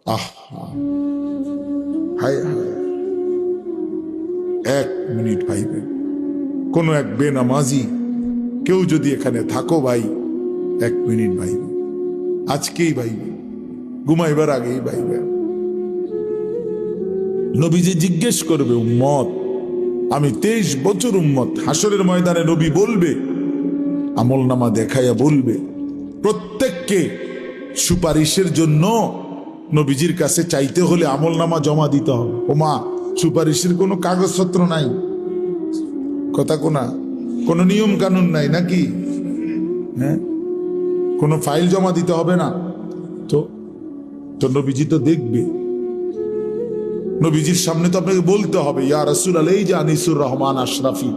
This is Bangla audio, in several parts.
আহা, হায় হায়, 1 মিনিট ভাইবেন। কোন এক বেনামাজি কেউ যদি এখানে থাকো ভাই, 1 মিনিট ভাইবে, আজকেই ভাইবে, ঘুমাইবার আগেই ভাইবে। নবীজি জিজ্ঞেস করবে, উম্মত, আমি 23 বছর উম্মত, হাসরের ময়দানে নবী বলবে, আমলনামা দেখাইয়া বলবে, প্রত্যেককে সুপারিশের জন্য নবীজির কাছে চাইতে হলে আমলনামা জমা দিতে হবে। ওমা, সুপারিশের কোনো কাগজপত্র নাই, কথা কোনা, কোনো নিয়ম কানুন নাই নাকি? হ্যাঁ, কোনো ফাইল জমা দিতে হবে না তো? তো নবীজি তো দেখবে, নবীজির সামনে তো আপনাকে বলতে হবে, ইয়া রাসূলুল্লাহ, এই যে আনিসুর রহমান আশরাফি,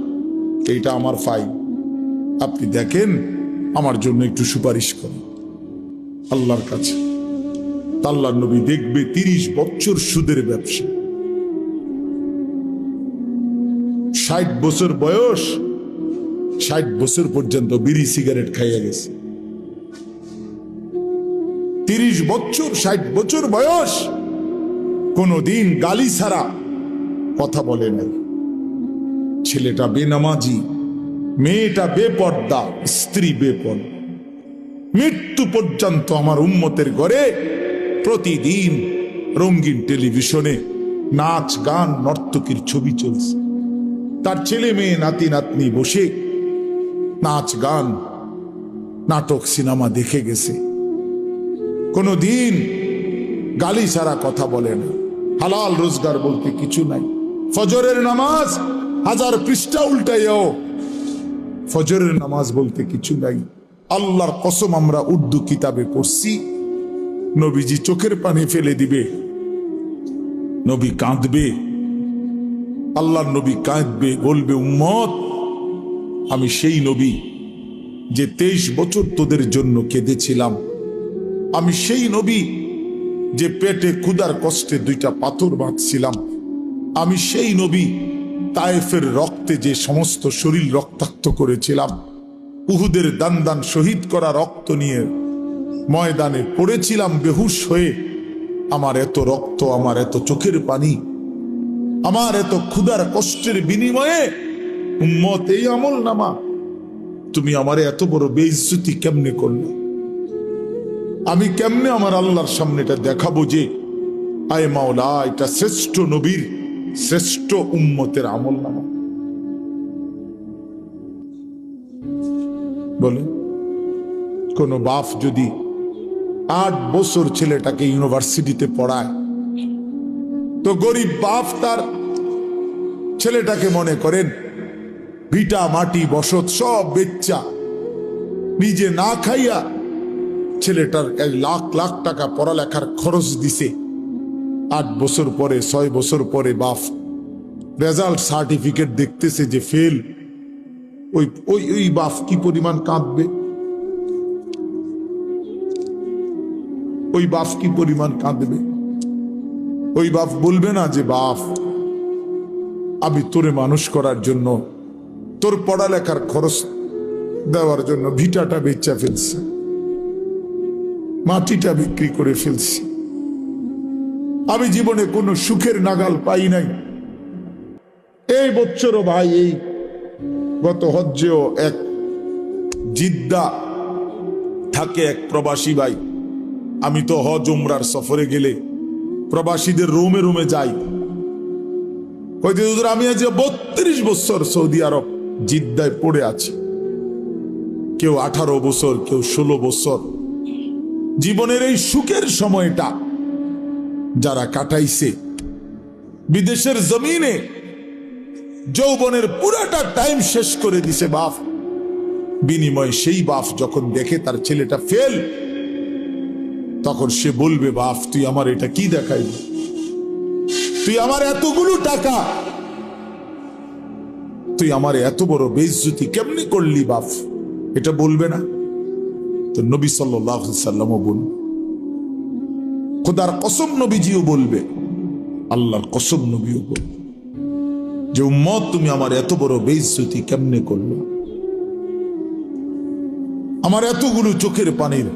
এইটা আমার ফাইল, আপনি দেখেন, আমার জন্য একটু সুপারিশ করেন আল্লাহর কাছে। আল্লাহর নবী দেখবে 30 বছর সুদের ব্যবসা, 60 বছর বয়স, 60 বছর পর্যন্ত বিড়ি সিগারেট খাইয়া গেছে। 30 বছর, 60 বছর বয়স, কোনদিন গালি ছাড়া কথা বলে নাই। ছেলেটা বেনামাজি, মেয়েটা বেপর্দা, স্ত্রী বেপর্দা। মৃত্যু পর্যন্ত আমার উম্মতের ঘরে প্রতিদিন রঙিন টেলিভিশনে নাচ গান নর্তকীর ছবি চলছে। তার ছেলে মেয়ে নাতি নাতনি বসে নাচ গান নাটক সিনেমা দেখে গেছে। কোনদিন গালি ছাড়া কথা বলে না। হালাল রোজগার বলতে কিছু নাই। ফজরের নামাজ 1000 পৃষ্ঠা উল্টাইও, ফজরের নামাজ বলতে কিছু নাই। আল্লাহর কসম, আমরা উর্দু কিতাবে পড়ছি, নবীজি চোখের পানি ফেলে দিবে, নবী কাঁদবে, আল্লাহর নবী কাঁদবে, বলবে, উম্মত, আমি সেই নবী যে 23 বছর তোদের জন্য কেঁদেছিলাম। আমি সেই নবী যে পেটে ক্ষুধার কষ্টে 2টা পাথর বাঁধছিলাম। আমি সেই নবী তায়েফের রক্তে যে সমস্ত শরীর রক্তাক্ত করেছিলাম। উহুদের দান দান শহীদ করা রক্ত নিয়ে ময়দানে পড়েছিলাম বেহুশ হয়ে। আমার এত রক্ত, আমার এত চোখের পানি, আমার এত ক্ষুধার কষ্টের বিনিময়ে উম্মত এই আমলনামা, তুমি আমারে এত বড় বেইজ্জতি কেমনে করলে? আমি কেমনে আমার আল্লাহর সামনে এটা দেখাবো যে আয় মাওলা, এটা শ্রেষ্ঠ নবীর শ্রেষ্ঠ উম্মতের আমলনামা? বলে, কোন বাপ যদি 8 বছর ছেলেটাকে ইউনিভার্সিটিতে পড়ায়, তো গরিব বাপ তার ছেলেটাকে মনে করেন ভিটা মাটি বসত সব বেচ্চা নিজে না খাইয়া ছেলেটার 1 লাখ লাখ টাকা পড়ালেখার খরচ দিছে। 8 বছর পরে, 6 বছর পরে বাপ রেজাল্ট সার্টিফিকেট দেখতেছে যে ফেল। ওই বাপ কি পরিমাণ কাঁদবে? ওই বাপ কি পরিমাণ কাঁদবে? ওই বাপ বলবে না যে, বাপ, আমি তোরে মানুষ করার জন্য, তোর পড়ালেখার খরচ দেওয়ার জন্য ভিটাটা বেচা ফেলছি, মাটিটা বিক্রি করে ফেলছি, আমি জীবনে কোনো সুখের নাগাল পাই নাই। এই বছরও ভাই, এই গত হজ্জেও এক জিদ্দা থাকে এক প্রবাসী ভাই, আমি তো হজ উমরার সফরে গেলে প্রবাসীদের রুমে রুমে যাই, আমি আজ 32 বছর সৌদি আরব জিদ্দায় পড়ে আছি। কেউ 18 বছর, কেউ 16 বছর। জীবনের এই সুখের সময়টা যারা কাটাইছে বিদেশের জমিনে, যৌবনের পুরাটা টাইম শেষ করে দিছে বাপ। বিনিময় সেই বাপ যখন দেখে তার ছেলেটা ফেল, তখন সে বলবে, বাপ, তুই আমার এটা কি দেখাইবি? তুই আমার এতগুলো টাকা, তুই আমার এত বড় বেইজ্জতি কেমনি করলি বাপ? এটা বলবে না? তো নবী সাল্লাল্লাহু আলাইহি ওয়াসাল্লামও বলবে, খোদার কসম নবীজিও বলবে, আল্লাহর কসম নবীও বলবে যে, উম্মত, তুমি আমার এত বড় বেইজ্জতি কেমনে করলো? আমার এতগুলো চোখের পানির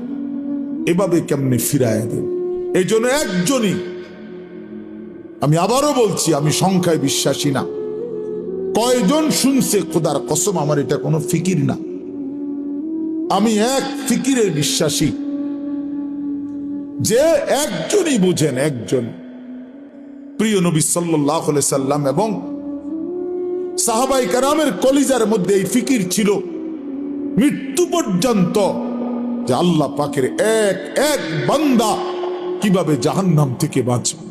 এভাবে কেমনে ফিরায় দেব? এই জন্য একজনই, আমি আবারও বলছি, আমি সংখ্যায় বিশ্বাসী না। কয়জন শুনছে খোদার কসম আমার এটা কোনো ফিকির না, আমি এক ফিকিরে বিশ্বাসী যে একজনই বুঝেন, একজন প্রিয় নবী সাল্লাল্লাহু আলাইহি সাল্লাম এবং সাহাবায়ে কেরামের কলিজার মধ্যে এই ফিকির ছিল মৃত্যু পর্যন্ত, যে আল্লাহ পাকের এক এক বান্দা কিভাবে জাহান্নাম থেকে বাঁচবে।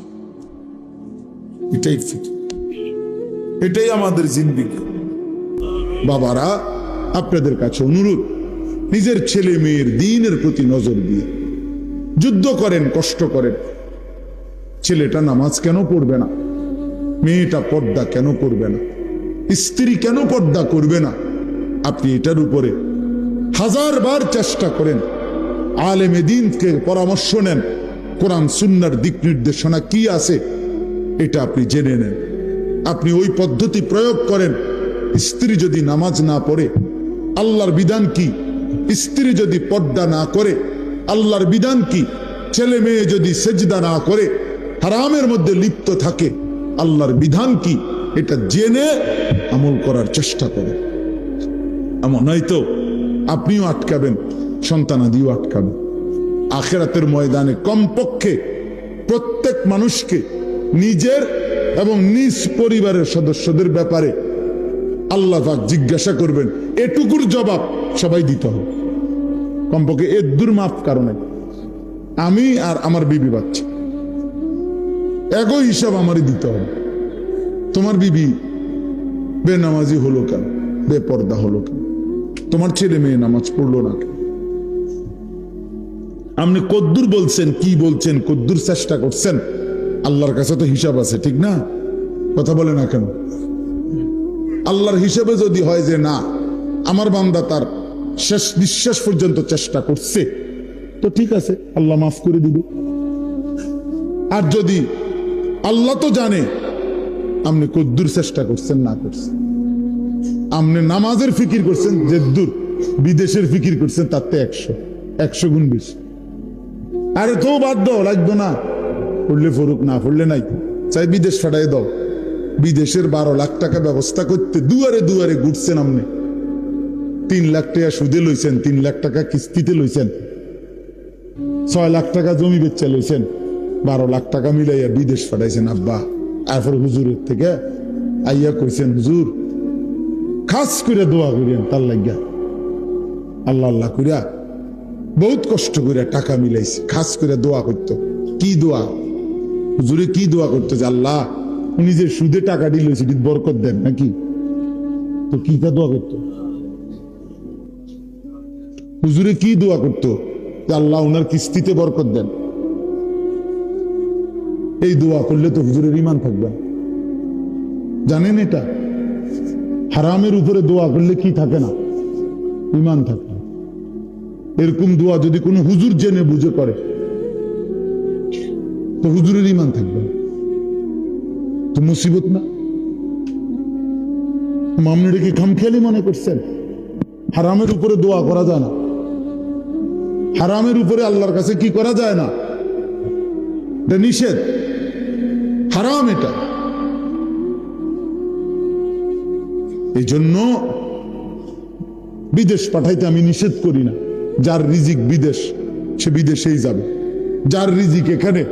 এটাই ফিকির, এটাই আমাদের জিন্দেগি। বাবারা, আপনাদের কাছে অনুরোধ, নিজের ছেলে মেয়ের দ্বীনের প্রতি নজর দিয়ে যুদ্ধ করেন, কষ্ট করেন। ছেলেটা নামাজ কেন পড়বে না? মেয়েটা পর্দা কেন করবে না? স্ত্রী কেন পর্দা করবে না? আপনি এটার উপরে 1000 বার চেষ্টা করেন, আলেমে দ্বীনকে পরামর্শ নেন, কোরআন সুন্নাহর দিক নির্দেশনা কি আছে এটা আপনি জেনে নেন, আপনি ওই পদ্ধতি প্রয়োগ করেন। স্ত্রী যদি নামাজ না পড়ে আল্লাহর বিধান কি? স্ত্রী যদি পর্দা না করে আল্লাহর বিধান কি? ছেলে মেয়ে যদি সেজদা না করে হারামের মধ্যে লিপ্ত থাকে আল্লাহর বিধান কি? এটা জেনে আমল করার চেষ্টা করে। এমন নয়তো আপনিও আটকাবেন, সন্তানাদিও আটকাবেন। আখিরাতের ময়দানে কমপক্ষে প্রত্যেক মানুষকে নিজের এবং নিজ পরিবারের সদস্যদের ব্যাপারে আল্লাহ পাক জিজ্ঞাসা করবেন, এটুকুর জবাব সবাই দিতে হবে। কমপক্ষে এর মাফ কারণে আমি আর আমার বিবি বাচ্চা একই হিসাব আমারই দিতে হবে। তোমার বিবি বেনামাজি হলো কেন? বেপর্দা হলো কেন? তোমার ছেলে মেয়ে নামাজ পড়লো না কেন? আপনি কদ্দুর বলছেন, কি বলছেন, কদ্দুর চেষ্টা করছেন, আল্লাহর কাছে তো হিসাব আছে, ঠিক না? কথা বলে না কেন? আল্লাহর হিসাবে যদি হয় যে না, আমার বান্দা তার শেষ নিঃশ্বাস পর্যন্ত চেষ্টা করছে, তো ঠিক আছে, আল্লাহ মাফ করে দিবে। আর যদি আল্লাহ তো জানে আপনি কদ্দুর চেষ্টা করছেন না করছেন, আপনি নামাজের ফিকির করছেন যে দূর, বিদেশের ফিকির করছেন তাতে 100 গুণ বেশি। আরে তো বাদ দাও, লাগতো না, পড়লে ফরুক, না পড়লে নাই, চাই বিদেশ ফাটাই দাও। বিদেশের 12 লাখ টাকা ব্যবস্থা করতে দুয়ারে দুয়ারে ঘুরছেন, আপনি 3 লাখ টাকা সুদে লইছেন, 3 লাখ টাকা কিস্তিতে লইছেন, 6 লাখ টাকা জমি বেচা লইছেন, 12 লাখ টাকা মিলাইয়া বিদেশ ফাটাইছেন আব্বা। এরপর হুজুরের থেকে আইয়া কইছেন, হুজুর খাস করে দোয়া করিয়েন তার লাগিয়া। আল্লাহ আল্লাহ করিয়া বহুত কষ্ট করে টাকা মিলাইছে, খাস করে দোয়া করতো। কি দোয়া? হুজুরে কি দোয়া করতো যে আল্লাহ উনি যে সুদে টাকা দিল সেটি বরকত দেন নাকি? তো কি তা দোয়া করতো? হুজুরে কি দোয়া করতো যে আল্লাহ উনার কিস্তিতে বরকত দেন। এই দোয়া করলে তো হুজুরের ঈমান থাকবে। জানেন এটা? হারামের উপরে দোয়া করলে কি থাকে না? ঈমান থাকে। এরকম দোয়া যদি কোনো হুজুর জেনে বুঝে করে তো হুজুরের ঈমান থাকবে, তো মুসিবত না? মামলাটা কি খামখেয়ালি মনে করছেন? হারামের উপরে দোয়া করা যায় না, হারামের উপরে আল্লাহর কাছে কি করা যায় না, এটা নিষেধ, হারাম এটা। এই জন্য বিদেশ পাঠাইতে আমি নিষেধ করি না। যার রিজিক বিদেশ সে বিদেশেই যাবে, যার রিজিক এখানে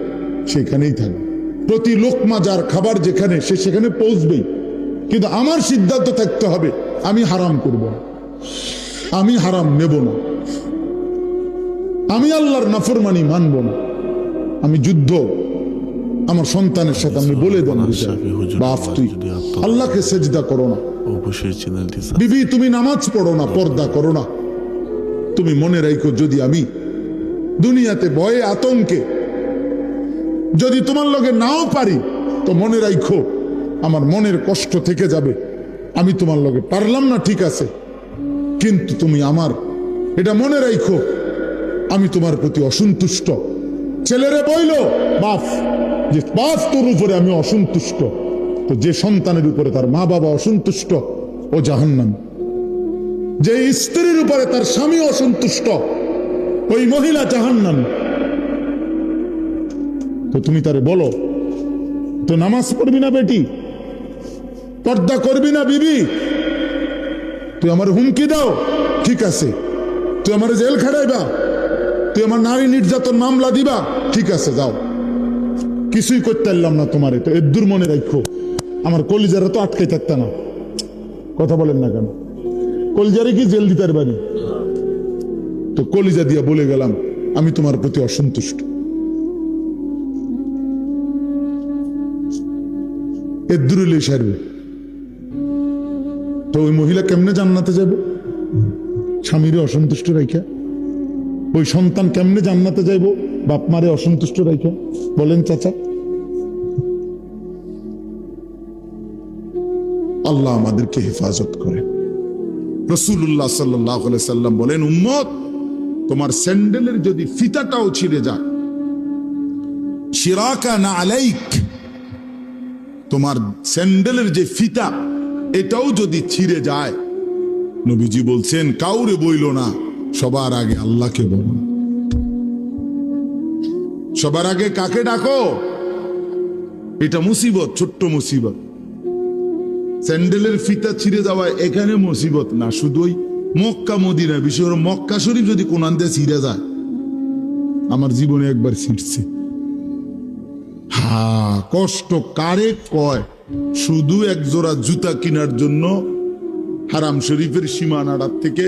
সেখানেই থাকবে। প্রতি লোকমা যার খাবার যেখানে সে সেখানে পৌঁছবেই। কিন্তু আমার সিদ্ধান্ত থাকতে হবে আমি হারাম করব না, আমি হারাম নেব না, আমি আল্লাহর নাফরমানি মানব না। আমি যুদ্ধ আমার সন্তানের সাথে আমি বলে দেন, বাপ তুই আল্লাহকে সেজদা করো না, বিবি তুমি নামাজ পড়ো না, পর্দা করো না। তুমি মনে রাখো যদি আমি দুনিয়াতে ভয়ে আতঙ্কে যদি তোমার লগে নাও পারি তো মনে রাখো আমার মনের কষ্ট থেকে যাবে। আমি তোমার লগে পারলাম না ঠিক আছে, কিন্তু তুমি আমার এটা মনে রাখো আমি তোমার প্রতি অসন্তুষ্ট। ছেলেরে বইল বাপ যে বাপ তোর উপরে আমি অসন্তুষ্ট, তো যে সন্তানের উপরে তার মা বাবা অসন্তুষ্ট ও জাহান্নামী। যে স্ত্রীর উপরে তার স্বামী অসন্তুষ্ট ওই মহিলা জাহান্নামী। তো তুমি তারে বলো, তো নামাজ পড়বি না বেটি, পর্দা করবি না বিবি, তুই আমার হুমকি দাও, ঠিক আছে, তুই আমার জেল খাটাইবা, তুই আমার নারী নির্যাতন মামলা দিবা, ঠিক আছে যাও, কিছুই করতে পারলাম না তোমারে, তো এর দূর মনে রাখো, আমার কলিজারা তো আটকে থাকত না। কথা বলেন না কেন? কলিজারে কি জেল দিতে পারবানি? তো কলিজা দিয়া বলে গেলাম আমি তোমার প্রতি অসন্তুষ্ট। এর দূর হইলে সারবে। তো ওই মহিলা কেমনে জান্নাতে যাবে? স্বামীরে অসন্তুষ্ট রাইখা। ওই সন্তান কেমনে জান্নাতে যাইব বাপ মারে অসন্তুষ্ট রাইখা? বলেন চাচা। আল্লাহ আমাদেরকে হেফাজত করে। রাসূলুল্লাহ সাল্লাল্লাহু আলাইহি সাল্লাম বলেন, উম্মত, তোমার স্যান্ডেলের যদি ফিতাটাও ছিঁড়ে যায়, শিরাকা না আলাইক, তোমার স্যান্ডেলের যে ফিতা এটাও যদি ছিঁড়ে যায়, নবীজি বলছেন কাউরে বইল না, সবার আগে আল্লাহকে বলো। সবার আগে কাকে ডাকো? এটা মুসিবত, ছোট্ট মুসিবত। স্যান্ডেলের ফিতা ছিঁড়ে যাওয়া এখানে মুসিবত না, শুধু ওই মক্কা মদিনা, বিশেষ করে মক্কা শরীফ যদি কোনআন দিয়ে ছিঁড়ে যায়, আমার জীবনে একবার ছিঁড়ছে। কষ্ট কারে কয়? শুধু এক জোড়া জুতা কেনার জন্য হারাম শরীফের সীমানাটার থেকে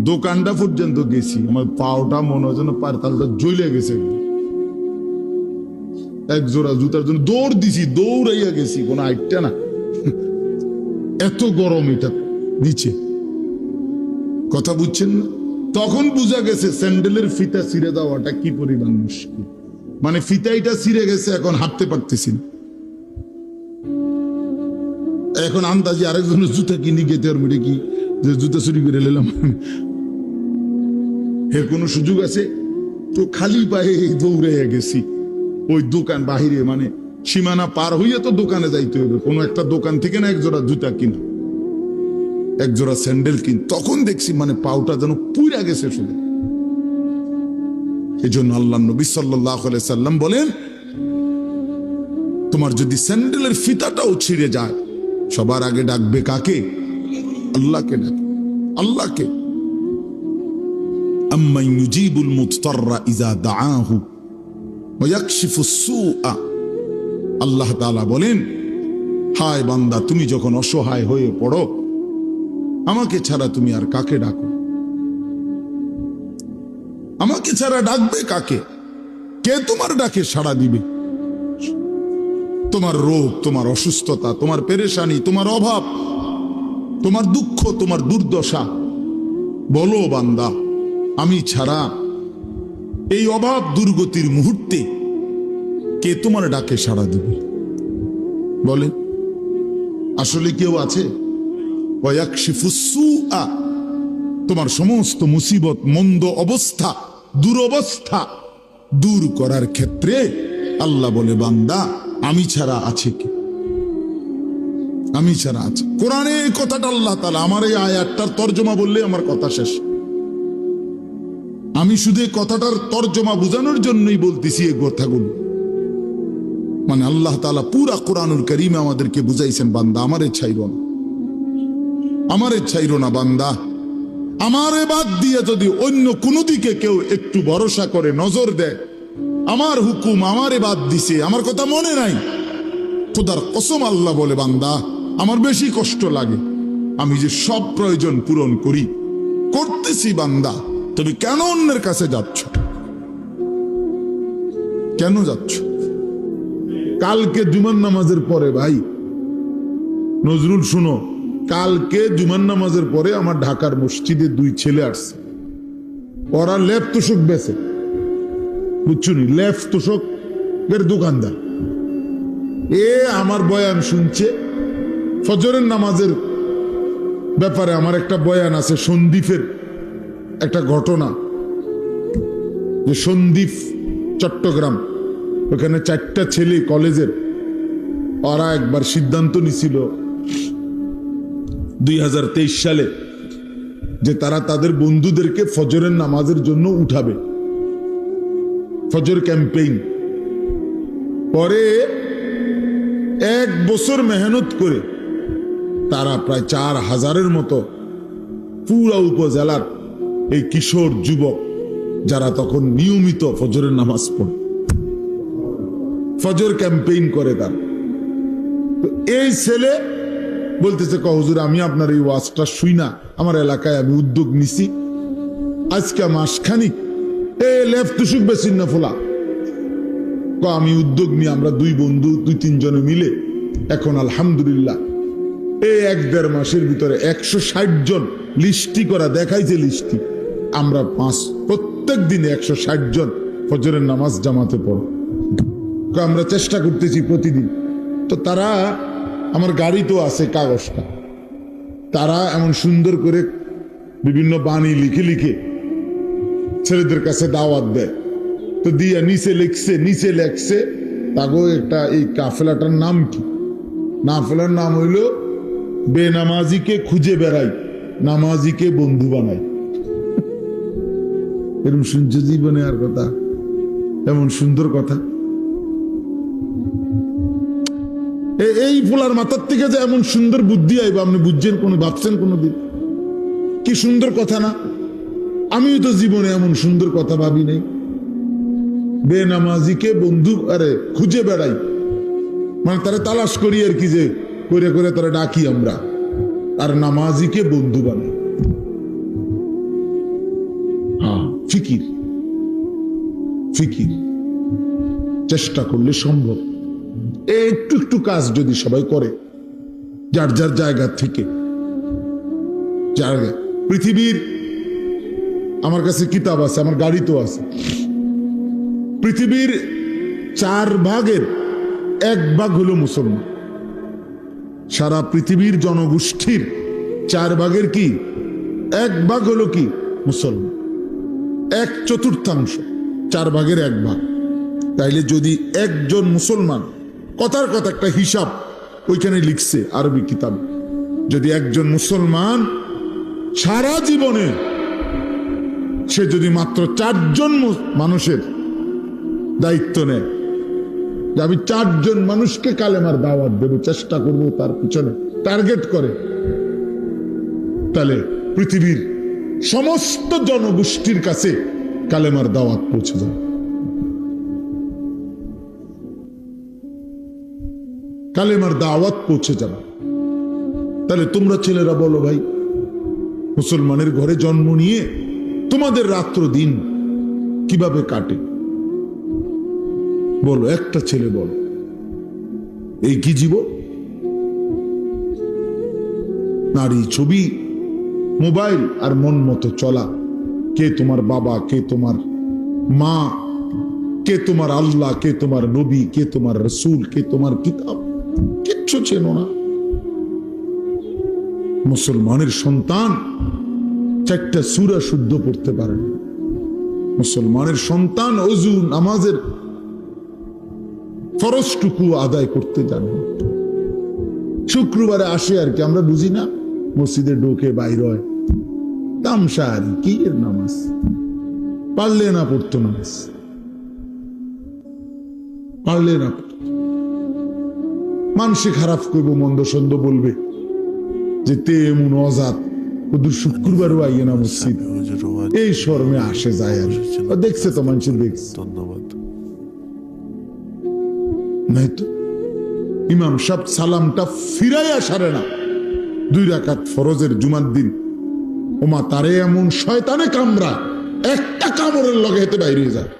দোকানটা পর্যন্ত গেছি, আমার পাওটা মনে হয় যেন পারতালটা জ্বলে গেছে। এক জোড়া জুতার জন্য দৌড় দিছি, দৌড়াইয়া গেছি, কোনো আইটটা না, এত গরম এটা নিচে। কথা বুঝছেন না? তখন বুঝা গেছে স্যান্ডেলের ফিতা ছিঁড়ে দেওয়াটা কি পরিমাণ মুশকিল। মানে ফিতাইটা ছিঁড়ে গেছে, এখন হাঁটতে পারতেছি না। এখন আন্দাজে আরেকজনের জুতা কিনি গেতে আর মিটে কি যে জুতা চুরি করে নিলাম, এর কোনো সুযোগ আছে? তো খালি পায়ে দৌড়ে গেছি ওই দোকান বাহিরে, মানে সীমানা পার হইয়া তো দোকানে যাইতে হবে, কোনো একটা দোকান থেকে না এক জোড়া জুতা কিনা, এক জোড়া স্যান্ডেল কিন। তখন দেখছি মানে পাউটা যেন পুইরা গেছে শুধু। এই জন্য আল্লাহ নবী সাল্লাল্লাহু আলাইহি সাল্লাম বলেন, তোমার যদি স্যান্ডেলের ফিতাটাও ছিঁড়ে যায়, সবার আগে ডাকবে কাকে? আল্লাহকে ডাকবে, আল্লাহকে। আম্মান ইউজিবুল মুদতাররা ইযা দাআহু ওয়া ইয়াকশিফুস সুআ। আল্লাহ তাআলা বলেন, হায় বান্দা, তুমি যখন অসহায় হয়ে পড়ো, আমাকে ছাড়া তুমি আর কাকে ডাকো? আমাকে ছাড়া ডাকবে কাকে? কে তোমার ডাকে সাড়া দিবে? তোমার রোগ, তোমার অসুস্থতা, তোমার পেরেশানি, তোমার অভাব, তোমার দুঃখ, তোমার দুর্দশা, বলো বান্দা, আমি ছাড়া এই অভাব দুর্গতির মুহূর্তে কে তোমার ডাকে সাড়া দিবে? বলে আসলে কেউ আছে? ওয়ায়াকশিফুস সুআ, তোমার সমস্ত মুসিবত, মন্দ অবস্থা, দুরবস্থা দূর করার ক্ষেত্রে আল্লাহ বলে, বান্দা আমি ছাড়া আছে কি? আমি ছাড়া আছে। কোরআনে এই কথাটা আল্লাহ তাআলা, আমার এই আয়াতটার তর্জমা বললে আমার কথা শেষ। আমি শুধু এই কথাটার তর্জমা বোঝানোর জন্যই বলতেছি এই কথাগুলো। মানে আল্লাহ তাআলা পুরা কোরআনুল কারীমে আমাদেরকে বুঝাইছেন, বান্দা আমারে ছাইরো না, আমারে ছাইরো না বান্দা। আমারে বাদ দিয়ে যদি অন্য কোনো দিকে কেউ একটু ভরসা করে, নজর দেয়, আমার হুকুম আমারে বাদ দিছে, আমার কথা মনে নাই, খোদার কসম আল্লাহ বলে, বান্দা আমার বেশি কষ্ট লাগে। আমি যে সব প্রয়োজন পূরণ করি, করতেছি বান্দা, তুমি কেন অন্যের কাছে যাচ্ছ? কেন যাচ্ছ? কালকে জুমার নামাজের পরে, ভাই নজরুল শুনো, কালকে জুমার নামাজের পরে আমার ঢাকার মসজিদে দুই ছেলে আসছে, ওরা লেপ তোষক বেচে, বুঝছো নি, লেপ তোষকের দোকানদার। এ আমার বয়ান শুনছে, ফজরের নামাজের ব্যাপারে আমার একটা বয়ান আছে, সন্দ্বীপের একটা ঘটনা, যে সন্দ্বীপ চট্টগ্রাম, ওখানে 4টা ছেলে কলেজের, ওরা একবার সিদ্ধান্ত নিছিল 2023 সালে যে তারা তাদের বন্ধুদেরকে ফজরের নামাজের জন্য উঠাবে, ফজর ক্যাম্পেইন। পরে 1 বছর মেহনত করে তারা প্রায় 4000-এর মতো পুরা উপজেলার এই কিশোর যুবক যারা তখন নিয়মিত ফজরের নামাজ পড়ে, ফজর ক্যাম্পেইন করে তারা। তো এই ছেলে বলতেছে, হুজুর আমি আপনার এই ওয়াজটা শুই না, আমার এলাকায় আমি উদ্যোগ নিছি, আজকে মাসখানিক লেফট তুসুক বেশি না ফোলা, আমি উদ্যোগ নিয়ে আমরা 2 বন্ধু 2-3 জনে মিলে এখন আলহামদুলিল্লাহ এই 1-1.5 মাসের ভিতরে 160 জন লিস্টি করা দেখাইছে লিস্টি, আমরা প্রত্যেক দিনে 160 জন ফজরের নামাজ জামাতে পড়ো। আমরা চেষ্টা করতেছি প্রতিদিন। তো তারা, আমার গাড়ি তো আছে কাগজটা, তারা এমন সুন্দর করে বিভিন্ন বাণী লিখে লিখে ছেলেদের কাছে দাওয়াত দেয়। তো দিয়া নিচে লেখছে তাগো একটা এই কাফেলাটার নাম কি? কাফেলার নাম হইল বেনামাজিকে খুঁজে বেড়াই, নামাজিকে বন্ধু বানাই। এরকম শুনছে জীবনে আর কথা, এমন সুন্দর কথা। এই পোলার মাথার থেকে যে এমন সুন্দর বুদ্ধি আইব আপনি বুঝছেন কোন, ভাবছেন কোনদিন? কি সুন্দর কথা না? আমিও তো জীবনে এমন সুন্দর কথা ভাবি নাই। বেনামাজিকে বন্ধু আরে খুঁজে বেড়াই, মানে তারা তালাশ করি আর কি, যে করে করে তারা ডাকি আমরা, আর নামাজিকে বন্ধু বানাই। হ্যাঁ, ফিকির চেষ্টা করলে সম্ভব। একটু একটু কাজ যদি সবাই করে যার যার জায়গা থেকে, পৃথিবীর, আমার কাছে কিতাব আছে, আমার গাড়িতেও আছে, পৃথিবীর 4 ভাগের 1 ভাগ হলো মুসলমান। সারা পৃথিবীর জনগোষ্ঠীর 4 ভাগের কি 1 ভাগ হলো কি মুসলমান, 1/4, 4 ভাগের 1 ভাগ। তাইলে যদি একজন মুসলমান, কথার কথা একটা হিসাব ওইখানে লিখছে আরবি কিতাব, যদি একজন মুসলমান সারা জীবনে সে যদি মাত্র 4 জন মানুষের দায়িত্ব নেয়, যে আমি 4 জন মানুষকে কালেমার দাওয়াত দেব, চেষ্টা করব তার পিছনে টার্গেট করে, তাহলে পৃথিবীর সমস্ত জনগোষ্ঠীর কাছে কালেমার দাওয়াত পৌঁছে যাবে। কালেমার দাওয়াত পৌঁছে যাবে। তাহলে তোমরা ছেলেরা বলো ভাই, মুসলমানের ঘরে জন্ম নিয়ে তোমাদের রাত্র দিন কিভাবে কাটে? বলো, একটা ছেলে বলো, এই কি জীবন? নারী, ছবি, মোবাইল আর মন মতো চলা। কে তোমার বাবা, কে তোমার মা, কে তোমার আল্লাহ, কে তোমার নবী, কে তোমার রসুল, কে তোমার কিতাব, কিচ্ছু চেনো না। মুসলমানের সন্তান 4টা সূরা শুদ্ধ পড়তে পারে না। মুসলমানের সন্তান ওযু নামাজের ফরজটুকু আদায় করতে জানে। শুক্রবারে আসে আর কি, আমরা বুঝি না, মসজিদে ঢোকে বাইর হয়, তামসা আর কি এর নামাজ, পারলে না পড়তো নামাজ, পারলে না পড়তো। মানুষে খারাপ করবো, মন্দ সন্দ বলবে যে তে এমন অজাত, ওদের শুক্রবারও আইয়ে না মসজিদ, এই শর্মে আসে যায় আর দেখছে তো মানুষ দেখছে। ধন্যবাদ। নাই তো ইমাম সাহেব সালামটা ফিরাইয়া সারে না 2 রাকাত ফরজের জুমার দিন, ওমা তারে এমন শয়তানে কামড়া, একটা কামড়ের লগে হেতে বাইরে যায়,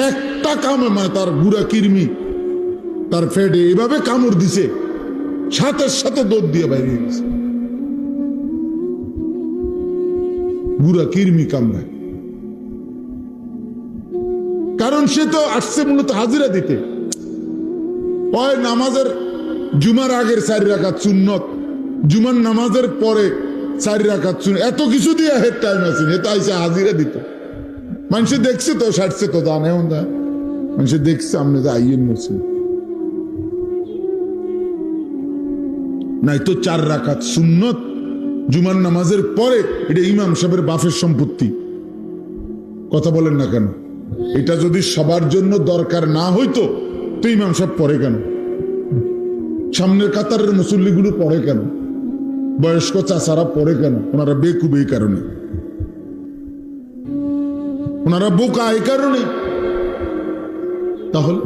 একটা কামড়, মানে তার গুড়া কিরমি তার ফেডে এভাবে কামড় দিছে, সাথে সাথে দৌড় দিয়ে বাইরে গেছে, গুড়া কিরমি কামড়ায়। কারণ সে তো আসছে মূলত হাজিরা দিতে। ওই নামাজের জুমার আগের 4 রাকাত সুন্নত, জুমার নামাজের পরে 4 রাকাত সুন্নত, এত কিছু দিয়ে হেড টাইম আছে, এত আইসা হাজিরা দিত। মানুষে দেখছে তো, সারছে তো, জানে মানুষে দেখছে আপনি যে আইয়েন মসজিদ, নাই তো 4 রাকাত সুন্নত জুমার নামাজের পরে, এটা ইমাম সাহেবের বাপের সম্পত্তি। কথা বলেন না কেন? এটা যদি সবার জন্য দরকার না হইতো তো ইমাম সাহেব পড়ে কেন? সামনের কাতারের মুসল্লিগুলো পড়ে কেন? বয়স্ক চাচারা পড়ে কেন? ওনারা বেকুব এই কারণে, ওনারা বোকা এই কারণে। তাহলে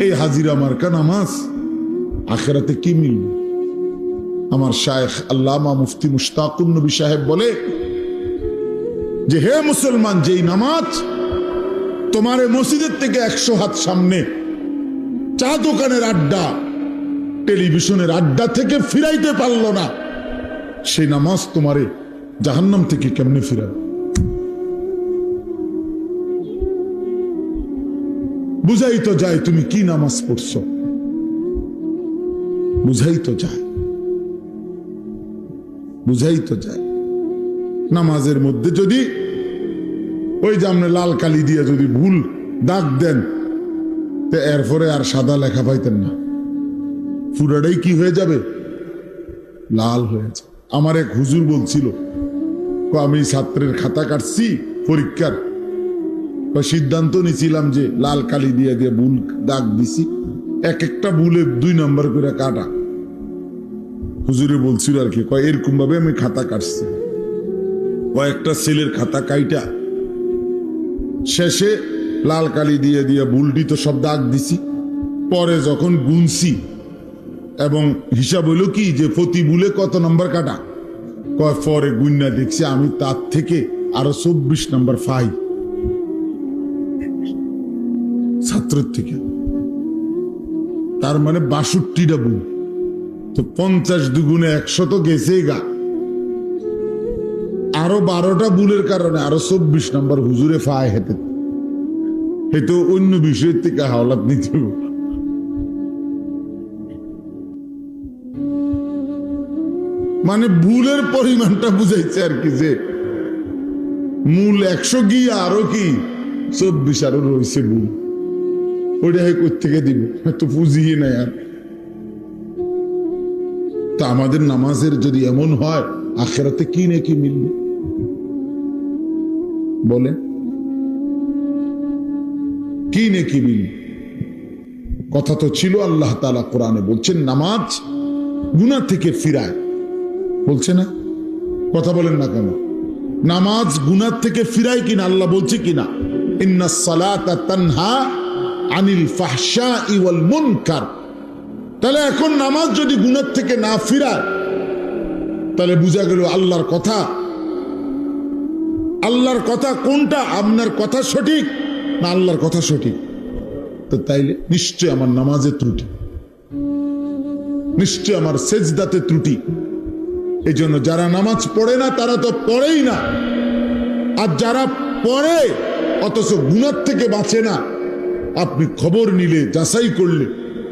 এই হাজিরা মার্কা নামাজ আখেরাতে কি মিলবে? আমার শায়েখ আল্লামা মুফতি মুশতাকুন নবী সাহেব বলে যে, হে মুসলমান, যেই নামাজ তোমার মসজিদের থেকে 100 হাত সামনে চা দোকানের আড্ডা, টেলিভিশনের আড্ডা থেকে ফিরাইতে পারলো না, সেই নামাজ তোমারে জাহান্নাম থেকে কেমনে ফিরাবে? বুঝাই তো যায় তুমি কি নামাজ পড়ছো, বুঝাই তো যায়, বুঝাই তো যায়। নামাজের মধ্যে যদি ওই যে আপনি লাল কালি দিয়ে যদি ভুল দাগ দেন, তো এরপরে আর সাদা লেখা পাইতেন না, পুরাটাই কি হয়ে যাবে? লাল হয়ে যাবে। আমার এক হুজুর বলছিল, আমি ছাত্রের খাতা কাটছি পরীক্ষার, সিদ্ধান্ত নিয়েছিলাম যে লাল কালি দিয়ে দিয়ে ভুল দাগ দিছি, এক একটা ভুলে 2 নম্বর করে কাটা। হুজুরে বলছিল আর কি, এরকম ভাবে আমি খাতা কাটছি। কয়েকটা ছেলের খাতা কাইটা শেষে লাল কালি দিয়ে দিয়ে ভুলটি তো সব দাগ দিছি। পরে যখন গুনছি এবং হিসাব হইল কি যে প্রতি ভুলে কত নম্বর কাটা, পরে গুন্না দেখছি আমি তার থেকে আরো 24 নম্বর পাই ছাত্রের থেকে। তার মানে 62টা ভুল, তো 50 দুগুণে 100 তো গেছেই গা। আরো 12টা ভুলের কারণে আরো 24 নম্বর হুজুরে ফায় হেতে, হেতু অন্য বিষয়ের থেকে হাওলাত নিতে হবে। মানে ভুলের পরিমাণটা বুঝাইছে আর কি, যে মূল 100 গিয়ে আরো কি 24 আরো রয়েছে ভুল, ওইটা কোথেকে দিব? তো পুঁজিই নাই আর। তা আমাদের নামাজের যদি এমন হয়, আখেরাতে কি নাকি মিলবে বলে? কি নাকি মিলবে? কথা তো ছিল, আল্লাহ তাআলা কোরআনে বলছেন নামাজ গুনাহ থেকে ফিরায়, বলছে না? কথা বলেন না কেন? নামাজ গুনাহ থেকে ফিরায় কিনা আল্লাহ বলছে কিনা? ইন্নাস সালাতা তানহা আনিল ফাহশাই ওয়াল মুনকার। তাহলে এখন নামাজ যদি গুনাহ থেকে না ফিরায়, তাহলে বুঝা গেল আল্লাহর কথা, আল্লাহর কথা কোনটা? আপনার কথা সঠিক না আল্লাহর কথা সঠিক? তো তাইলে নিশ্চয় আমার নামাজে ত্রুটি, নিশ্চয় আমার সেজদাতে ত্রুটি। এই জন্য যারা নামাজ পড়ে না তারা তো পড়েই না, আর যারা পড়ে অথচ গুনাহ থেকে বাঁচে না, আপনি খবর নিলে যাচাই করলে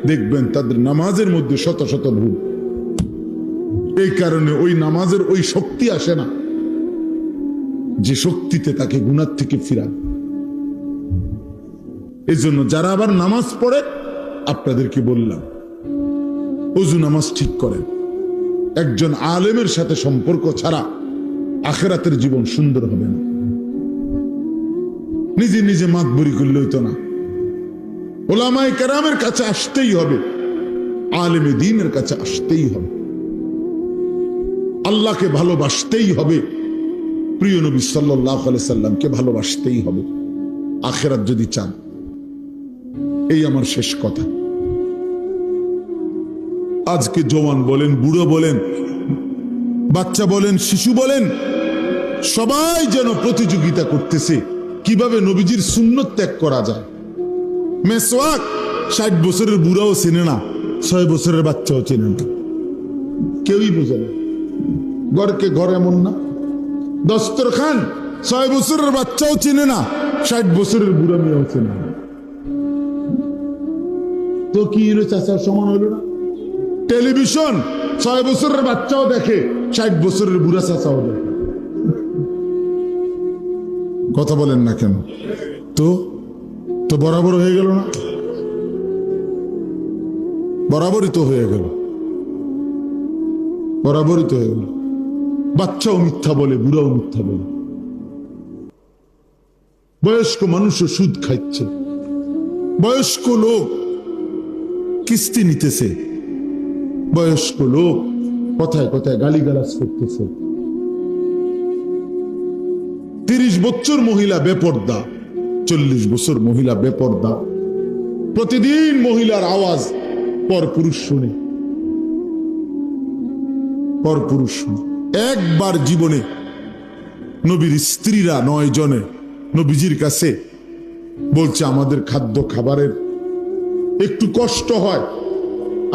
দেখবেন তাদের নামাজের মধ্যে শত শত ভুল। এই কারণে ওই নামাজের ওই শক্তি আসে না যে শক্তিতে তাকে গুনাহ থেকে ফিরান। এই জন্য যারা আবার নামাজ পড়ে, আপনাদেরকে বললাম ওযু নামাজ ঠিক করেন। একজন আলেমের সাথে সম্পর্ক ছাড়া আখিরাতের জীবন সুন্দর হবে না। নিজে নিজে মাতবরি করলে হইতো না, ওলামায়ে কেরামের কাছে আসতেই হবে, আলেমে দ্বীনের কাছে আসতেই হবে, আল্লাহকে ভালোবাসতেই হবে, প্রিয় নবী সাল্লাল্লাহু আলাইহি সাল্লামকে ভালোবাসতেই হবে আখিরাত যদি চান। এই আমার শেষ কথা। আজকে জওয়ান বলেন, বুড়ো বলেন, বাচ্চা বলেন, শিশু বলেন, সবাই যেন প্রতিযোগিতা করতেছে কিভাবে নবীজির সুন্নত ত্যাগ করা যায়। মেসওয়াক 60 বছরের বুড়াও চেনে না, 6 বছরের বাচ্চাও চেনে না, কেউই বুঝে না। ঘরকে ঘর এমন না, দস্তরখান 6 বছরের বাচ্চাও চেনে না, 60 বছরের বুড়া মেয়েও চেনে না। তো কি হলো? চাচার সমান হলো না? টেলিভিশন 6 বছরের বাচ্চাও দেখে, 60 বছরের বুড়া চাচাও দেখে। কথা বলেন না কেন? তো তো বরাবর হয়ে গেল না? বরাবরই তো হয়ে গেল, বরাবরই তো হয়ে গেল। বাচ্চাও মিথ্যা বলে, বুড়াও মিথ্যা বলে। বয়স্ক মানুষও সুদ খাচ্ছে, বয়স্ক লোক কিস্তি নিতেছে, বয়স্ক লোক কথায় কথায় গালিগালাজ করতেছে। 30 বছর মহিলা বেপর্দা, 40 বছর মহিলা বেপর্দা, প্রতিদিন মহিলার আওয়াজ পরপুরুষ শুনে, পরপুরুষ শুনে। একবার জীবনে নবীর স্ত্রীরা 9 জনে নবীজির কাছে বলছে, আমাদের খাদ্য খাবারের একটু কষ্ট হয়,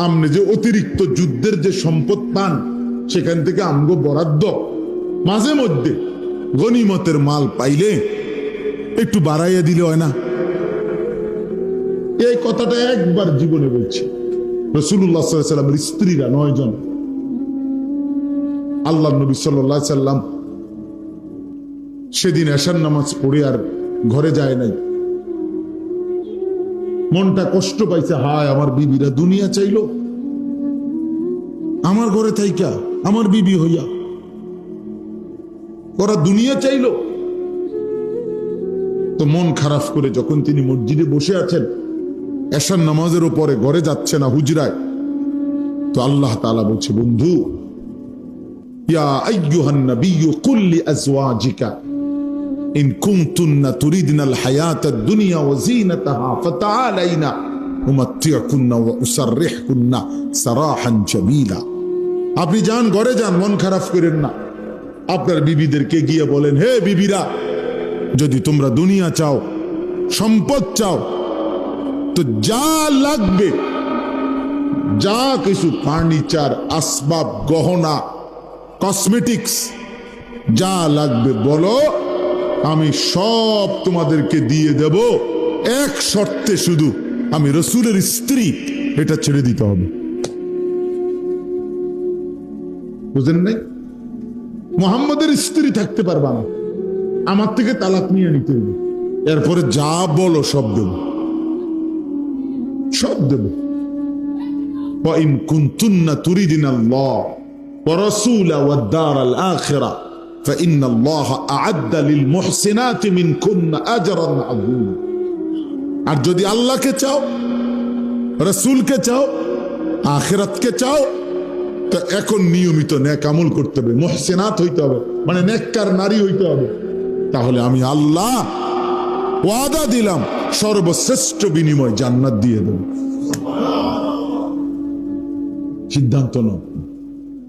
আপনি যে অতিরিক্ত যুদ্ধের যে সম্পদ পান সেখান থেকে আমগো বরাদ্দ মাঝে মধ্যে গনিমতের মাল পাইলে একটু বাড়াইয়া দিলে হয় না। এই কথাটা একবার জীবনে বলছে রাসূলুল্লাহ সাল্লাল্লাহু আলাইহি ওয়াসাল্লামের স্ত্রীরা 9 জন। আল্লাহ নবী সাল্লাল্লাহু আলাইহি ওয়াসাল্লাম সেদিন এশার নামাজ পড়ে আর ঘরে যায় নাই। মনটা কষ্ট পাইছে, হায় আমার বিবিরা দুনিয়া চাইলো আমার ঘরে থাইকা, আমার বিবি হইয়া ওরা দুনিয়া চাইলো। তো মন খারাপ করে যখন তিনি মসজিদে বসে আছেন, এশার নামাজের উপরে ঘরে যাচ্ছে না, হুজরায়, তো আল্লাহ তাআলা বলছে, বন্ধু, ইয়া আইয়ুহান নাবিয়্যু কুল লিআজওয়াজিকা ইন কুনতুন্না তুরিদনাল হায়াতাদ দুনিয়া ওয়া যিনাতাহা ফাতাআলাইনা উমাত্তিউকুন্না ওয়া উসাররিহুকুন্না সারাহান জামিলা। আপনি যান, ঘরে যান, মন খারাপ করেন না। আপনার বিবিদেরকে গিয়ে বলেন, হে বিবিরা, যদি তোমরা দুনিয়া চাও, সম্পদ চাও, তো যা লাগবে, যা কিছু ফার্নিচার, আসবাব, গহনা, কসমেটিক্স যা লাগবে বলো, আমি সব তোমাদেরকে দিয়ে দেব, এক শর্তে, শুধু আমি রসুলের স্ত্রী, এটা ছেড়ে দিতে হবে। বুঝেন নাই? মুহাম্মদের স্ত্রী থাকতে পারবা না, আমার থেকে তালাক নিয়ে নিতে হবে, এরপরে যা বলো সব দেব, সব দেব। وَإِن كُنتُنَّ تُرِيدْنَ اللَّهَ وَرَسُولَهُ وَالدَّارَ الْآخِرَةَ فَإِنَّ اللَّهَ أَعَدَّ لِلْمُحْسِنَاتِ مِنكُنَّ أَجْرًا عَظِيمًا। আর যদি আল্লাহকে চাও, রাসূলকে চাও, আখিরাতকে চাও, তো এখন নিয়মিত নেক আমল করতে হবে, মুহসিনাত হইতে হবে, মানে নেককার নারী হইতে হবে। তাহলে আমি আল্লাহ ওয়াদা দিলাম, সর্বশ্রেষ্ঠ বিনিময় জান্নাত দিয়ে দেব। সিদ্ধান্ত নাও,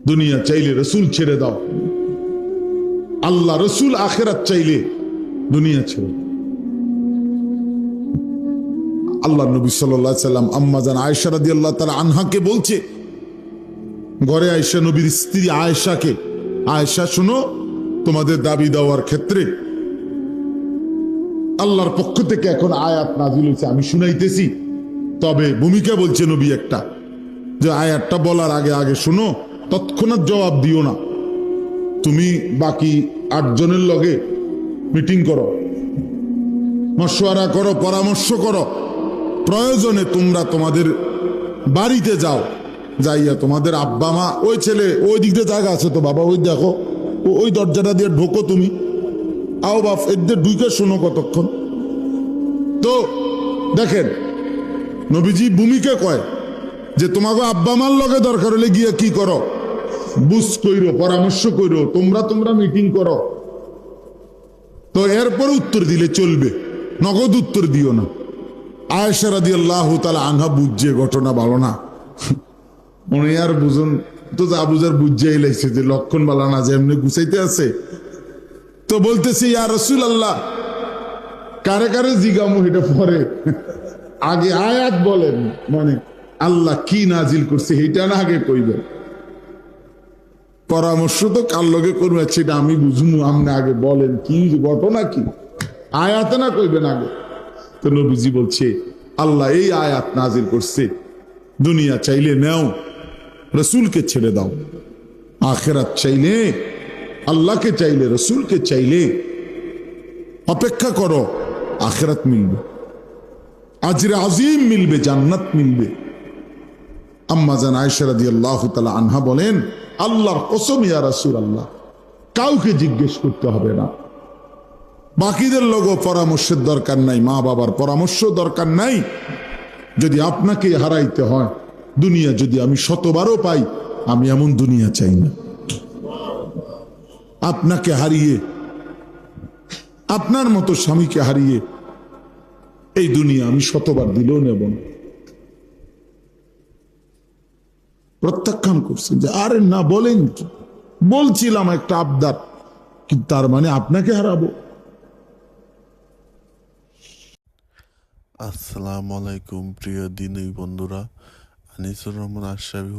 দুনিয়া চাইলে রসুল ছেড়ে দাও, আল্লাহ রসুল আখিরাত চাইলে দুনিয়া ছেড়ে। আল্লাহ নবী সাল্লাল্লাহু আলাইহি সাল্লাম আম্মা জান আয়েশা রাদিয়াল্লাহু তাআলা আনহাকে বলছে, ঘরে আয়েশা নবীর স্ত্রী আয়েশাকে, আয়েশা শুনো, তোমাদের দাবি দেওয়ার ক্ষেত্রে আল্লাহর পক্ষ থেকে এখন আয়াত নাজিল হয়েছে, আমি শুনাইতেছি, তবে ভূমিকা বলছে নবী একটা, যে আয়াতটা বলার আগে আগে শুনো, তৎক্ষণাৎ জবাব দিও না, তুমি বাকি 8 জনের লগে মিটিং করো, মশওয়ারা করো, পরামর্শ করো, প্রয়োজনে তোমরা তোমাদের বাড়িতে যাও, যাইয়া তোমাদের আব্বা মা, ওই ছেলে ওই দিক দিয়ে জায়গা আছে তো বাবা, ওই দেখো, ওই দরজাটা দিয়ে ঢোকো, তুমি আও বাপ, এদের ঢুকে শোনো কতক্ষণ। তো দেখেন নবীজি ভূমিকা কয় যে তোমাকে আব্বা মার লগে দরকার হলে গিয়ে কি করো, বুঝ কইরো, পরামর্শ কইরো, তোমরা মিটিং করো। তো এরপর উত্তর দিলে চলবে, নগদ উত্তর দিও না। আয়েশা রাদিয়াল্লাহু তাআলা আনহা বুঝছে ঘটনা ভালো না, মনে আর বুঝুন তো, যা বুঝার বুঝাই লাইছে যে লক্ষণ বালা না, যে এমনি গুছাইতে আছে। তো বলতেছে, ইয়া রাসূলুল্লাহ, কারে কারে জিগামু এটা পরে, আগে আয়াত বলেন, মানে আল্লাহ কি নাজিল করছে এটা না আগে কইবেন, পরামর্শ তো কার লগে করবে সেটা আমি বুঝুমু, আপনি আগে বলেন কি ঘটনা, কি আয়াতে না কইবেন আগে। তো নবীজি বলছে, আল্লাহ এই আয়াত নাজিল করছে, দুনিয়া চাইলে নাও, রসুলকে ছেড়ে দাও, আখিরাত চাইলে আল্লাহকে, চাইলে রসুলকে, চাইলে অপেক্ষা করো, আখিরাত মিলবে, আজরে আজিম মিলবে, জান্নাত মিলবে। আম্মা জান আয়েশা রাদিয়াল্লাহু তাআলা আনহা বলেন, আল্লাহর কসম ইয়া রাসূলুল্লাহ, কাউকে জিজ্ঞেস করতে হবে না, বাকিদের লোগো পরামর্শের দরকার নাই, মা বাবার পরামর্শ দরকার নাই। যদি আপনাকে হারাইতে হয়, দুনিয়া যদি আমি 100বারও পাই, আমি এমন দুনিয়া চাই না। আপনাকে হারিয়ে, আপনার মতো স্বামীকে হারিয়ে এই দুনিয়া আমি 100বার দিলেও নেব না। প্রত্যাখ্যান করছেন যে আরে না, বলেন কি, বলছিলাম একটা আবদার, কিন্তু তার মানে আপনাকে হারাবো? আসসালামু আলাইকুম প্রিয় দিনী বন্ধুরা, আনিসুর রহমান আশরাফি